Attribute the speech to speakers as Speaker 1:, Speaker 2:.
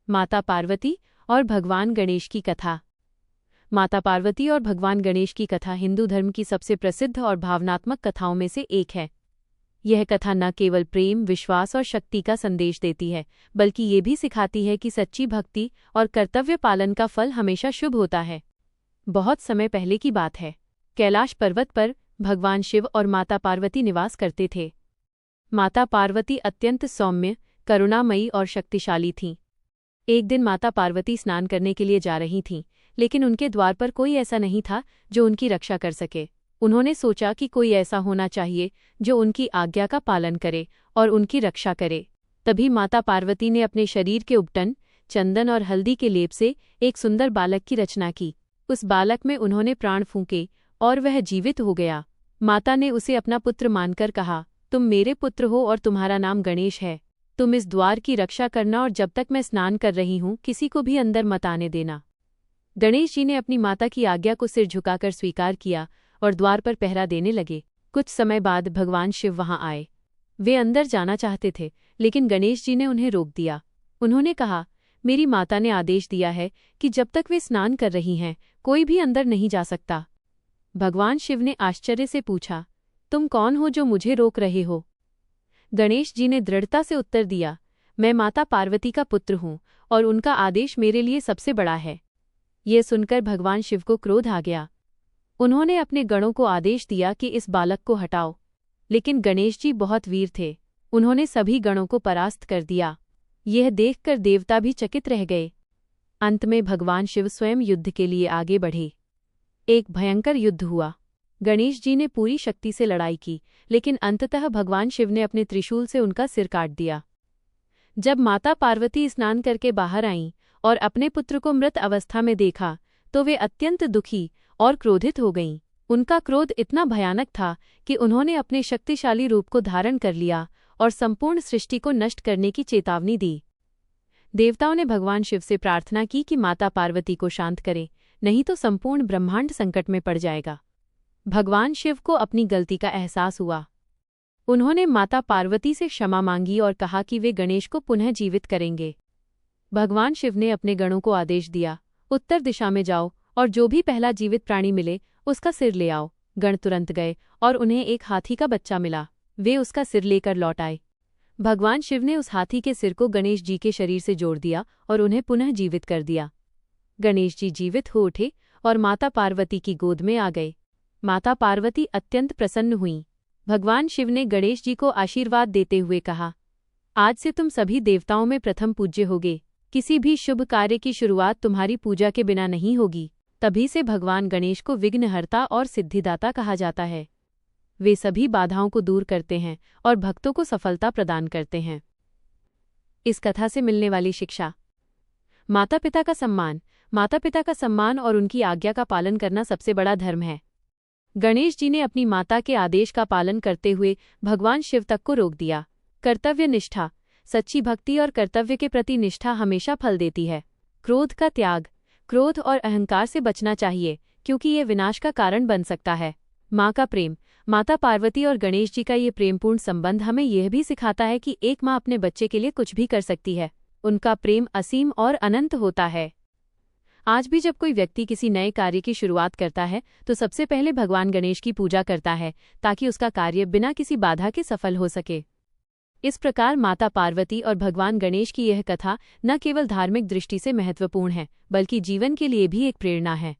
Speaker 1: माता पार्वती और भगवान गणेश की कथा। माता पार्वती और भगवान गणेश की कथा हिंदू धर्म की सबसे प्रसिद्ध और भावनात्मक कथाओं में से एक है। यह कथा न केवल प्रेम, विश्वास और शक्ति का संदेश देती है, बल्कि ये भी सिखाती है कि सच्ची भक्ति और कर्तव्य पालन का फल हमेशा शुभ होता है। बहुत समय पहले की बात है। कैलाश पर्वत पर भगवान शिव और माता पार्वती निवास करते थे। माता पार्वती अत्यंत सौम्य, करुणामयी और शक्तिशाली थीं। एक दिन माता पार्वती स्नान करने के लिए जा रही थीं, लेकिन उनके द्वार पर कोई ऐसा नहीं था जो उनकी रक्षा कर सके। उन्होंने सोचा कि कोई ऐसा होना चाहिए जो उनकी आज्ञा का पालन करे और उनकी रक्षा करे। तभी माता पार्वती ने अपने शरीर के उपटन, चंदन और हल्दी के लेप से एक सुंदर बालक की रचना की। उस बालक में उन्होंने प्राण फूंके और वह जीवित हो गया। माता ने उसे अपना पुत्र मानकर कहा, तुम मेरे पुत्र हो और तुम्हारा नाम गणेश है। तुम इस द्वार की रक्षा करना और जब तक मैं स्नान कर रही हूँ किसी को भी अंदर मत आने देना। गणेश जी ने अपनी माता की आज्ञा को सिर झुकाकर स्वीकार किया और द्वार पर पहरा देने लगे। कुछ समय बाद भगवान शिव वहां आए। वे अंदर जाना चाहते थे, लेकिन गणेश जी ने उन्हें रोक दिया। उन्होंने कहा, मेरी माता ने आदेश दिया है कि जब तक वे स्नान कर रही हैं कोई भी अंदर नहीं जा सकता। भगवान शिव ने आश्चर्य से पूछा, तुम कौन हो जो मुझे रोक रहे हो? गणेश जी ने दृढ़ता से उत्तर दिया, मैं माता पार्वती का पुत्र हूँ और उनका आदेश मेरे लिए सबसे बड़ा है। ये सुनकर भगवान शिव को क्रोध आ गया। उन्होंने अपने गणों को आदेश दिया कि इस बालक को हटाओ, लेकिन गणेश जी बहुत वीर थे। उन्होंने सभी गणों को परास्त कर दिया। यह देखकर देवता भी चकित रह गए। अंत में भगवान शिव स्वयं युद्ध के लिए आगे बढ़े। एक भयंकर युद्ध हुआ। गणेश जी ने पूरी शक्ति से लड़ाई की, लेकिन अंततः भगवान शिव ने अपने त्रिशूल से उनका सिर काट दिया। जब माता पार्वती स्नान करके बाहर आईं और अपने पुत्र को मृत अवस्था में देखा, तो वे अत्यंत दुखी और क्रोधित हो गईं। उनका क्रोध इतना भयानक था कि उन्होंने अपने शक्तिशाली रूप को धारण कर लिया और संपूर्ण सृष्टि को नष्ट करने की चेतावनी दी। देवताओं ने भगवान शिव से प्रार्थना की कि माता पार्वती को शांत करें, नहीं तो संपूर्ण ब्रह्मांड संकट में पड़ जाएगा। भगवान शिव को अपनी गलती का एहसास हुआ। उन्होंने माता पार्वती से क्षमा मांगी और कहा कि वे गणेश को पुनः जीवित करेंगे। भगवान शिव ने अपने गणों को आदेश दिया, उत्तर दिशा में जाओ और जो भी पहला जीवित प्राणी मिले उसका सिर ले आओ। गण तुरंत गए और उन्हें एक हाथी का बच्चा मिला। वे उसका सिर लेकर लौट आए। भगवान शिव ने उस हाथी के सिर को गणेश जी के शरीर से जोड़ दिया और उन्हें पुनः जीवित कर दिया। गणेश जी जीवित हो उठे और माता पार्वती की गोद में आ गए। माता पार्वती अत्यंत प्रसन्न हुईं। भगवान शिव ने गणेश जी को आशीर्वाद देते हुए कहा, आज से तुम सभी देवताओं में प्रथम पूज्य होगे। किसी भी शुभ कार्य की शुरुआत तुम्हारी पूजा के बिना नहीं होगी। तभी से भगवान गणेश को विघ्नहर्ता और सिद्धिदाता कहा जाता है। वे सभी बाधाओं को दूर करते हैं और भक्तों को सफलता प्रदान करते हैं। इस कथा से मिलने वाली शिक्षा। माता पिता का सम्मान। माता पिता का सम्मान और उनकी आज्ञा का पालन करना सबसे बड़ा धर्म है। गणेश जी ने अपनी माता के आदेश का पालन करते हुए भगवान शिव तक को रोक दिया। कर्तव्य निष्ठा। सच्ची भक्ति और कर्तव्य के प्रति निष्ठा हमेशा फल देती है। क्रोध का त्याग। क्रोध और अहंकार से बचना चाहिए, क्योंकि ये विनाश का कारण बन सकता है। माँ का प्रेम। माता पार्वती और गणेश जी का ये प्रेमपूर्ण संबंध हमें यह भी सिखाता है कि एक माँ अपने बच्चे के लिए कुछ भी कर सकती है। उनका प्रेम असीम और अनंत होता है। आज भी जब कोई व्यक्ति किसी नए कार्य की शुरुआत करता है तो सबसे पहले भगवान गणेश की पूजा करता है, ताकि उसका कार्य बिना किसी बाधा के सफल हो सके। इस प्रकार माता पार्वती और भगवान गणेश की यह कथा न केवल धार्मिक दृष्टि से महत्वपूर्ण है, बल्कि जीवन के लिए भी एक प्रेरणा है।